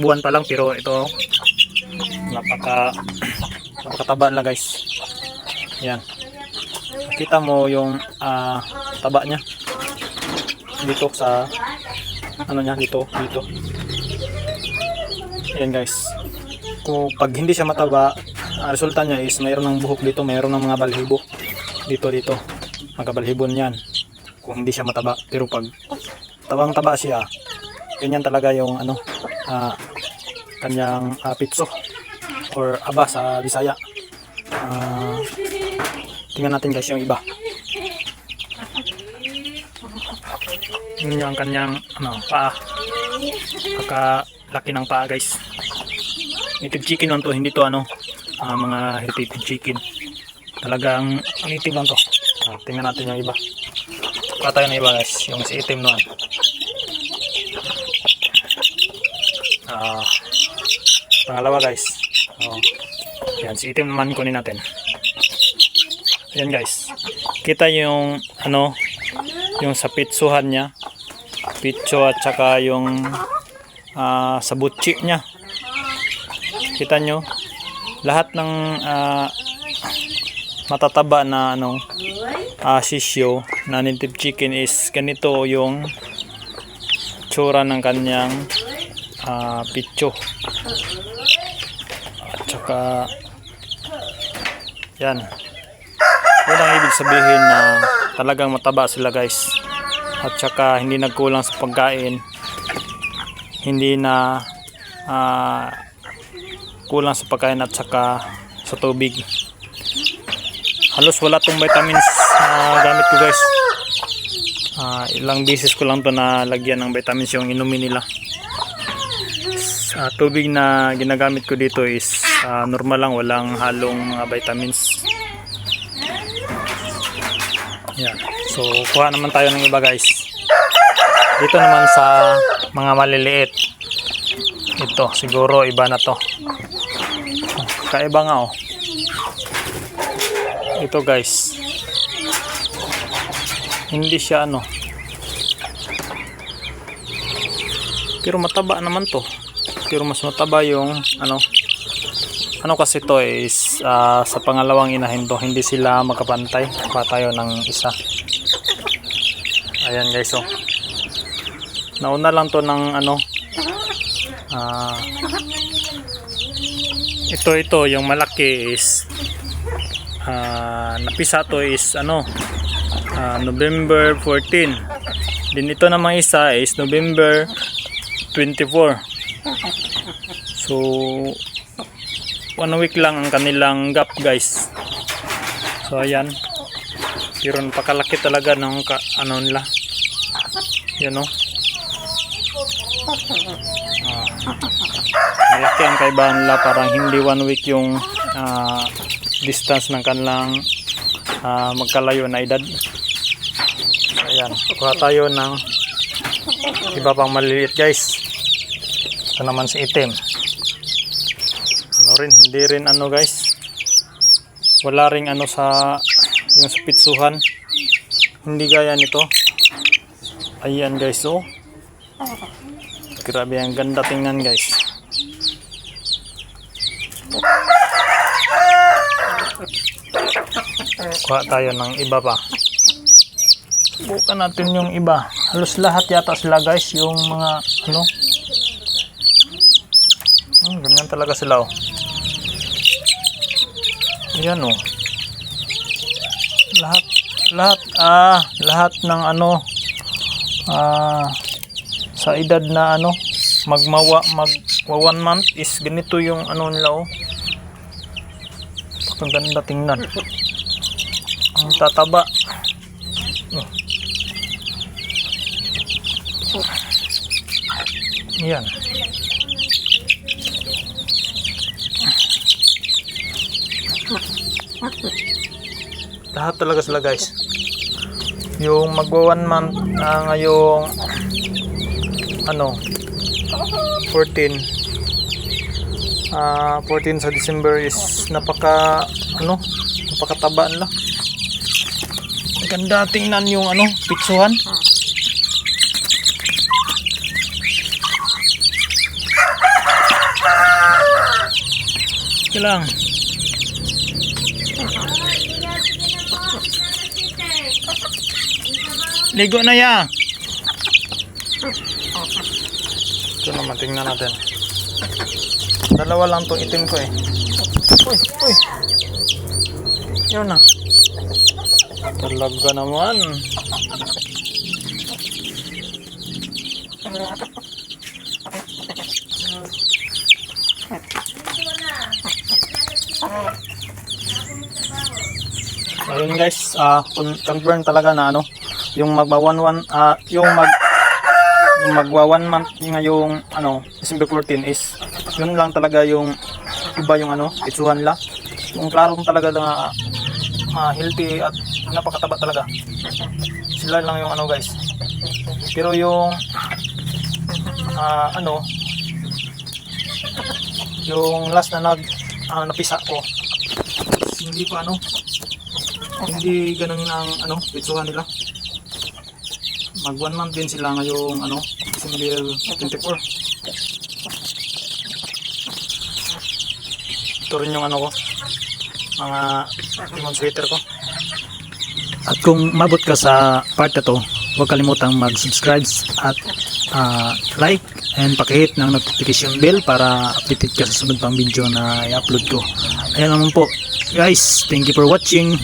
buwan pa lang, pero ito napakataba na guys. Yan, kita mo yung taba niya dito sa ano niya, dito. Yan guys, kung pag hindi siya mataba, resulta niya is mayroon ng buhok dito, mayroon ng mga balhibo dito magabalhibon yan kung hindi siya mataba. Pero pag tabang taba siya, ganyan talaga yung ano, kanyang pitso or aba sa Bisaya. Tingnan natin guys yung iba. Yun yung kanyang paa, kakalaki ng paa guys. Native chicken lang to, hindi to mga heritage chicken, talagang native lang to. Tingnan natin yung iba. Patay na iba guys, yung si itim noon. Pangalawa guys, yan si itim naman, kunin natin. Yan guys, kita yung yung sa pitsuhan niya, pitso at saka yung sa butchi niya. Kita nyo lahat ng matataba na sisyo na native chicken is ganito yung tsura ng kanyang pitso. At saka yan, yun ang ibig sabihin na talagang mataba sila guys. At saka hindi nagkulang sa pagkain, hindi na kulang sa pagkain at saka sa tubig. Halos wala tong vitamins gamit ko guys. Ilang beses ko lang to na lagyan ng vitamins yung inumin nila. Tubig na ginagamit ko dito is normal lang, walang halong vitamins. Yan. So kuha naman tayo ng iba guys. Dito naman sa mga maliliit, ito siguro iba na to. Kaiba nga ito guys, hindi siya pero mataba naman to. Pero mas mataba yung kasi to is sa pangalawang inahin to, hindi sila magkapantay. Pa tayo ng isa. Ayan guys, nauna lang to ng ito yung malaki is napisa to is November 14. Din ito namang isa is November 24. So 1 week lang ang kanilang gap guys. So ayan, pero napakalaki talaga ng nila. Yan malaki ang kaibahan nila, parang hindi 1 week yung distance ng kanilang magkalayo na edad. Ayan, kuha tayo ng iba pang maliliit guys. Ito naman si itim. Hindi rin guys, wala ring sa yung sa pitsuhan, hindi gaya nito. Ayan guys, grabe, ang ganda tingnan guys. Kuha tayo ng iba pa. Subukan natin yung iba. Halos lahat yata sila guys, yung mga ganyan talaga sila Ayan lahat ng sa edad na magwa 1 month is ganito yung nila ang ganda tingnan, ang tataba. Yan. Lahat talaga sila guys. Yung magwa 1 month ngayong 14 sa December is napakataba nila. Ganda tingnan yung pitsuhan. Sige lang. Ligo na ya. Ito naman, tingnan natin. Dalawa lang itong itim ko eh. Uy, uy. Yun na. Talaga naman. Ayun guys, confirm talaga na ano, yung magwa 1 month ngayong ano, December 14 is yun lang talaga yung iba yung ano, itsuhan la. Yung klaro talaga na healthy at napakataba talaga. Sila lang yung ano guys. Pero yung ano, yung last na napisa ko, hindi pa ano, hindi ganun ang ano, itsuhan nila. Mag 1 month din sila ngayong ano, December 24. Ito rin yung ano ko, mga limon sweater ko. At kung mabot ka sa part na to, huwag kalimutang mag-subscribe at like and pakihit ng notification bell para updated ka sa sunod pang video na i-upload ko. Ayan naman po guys, thank you for watching.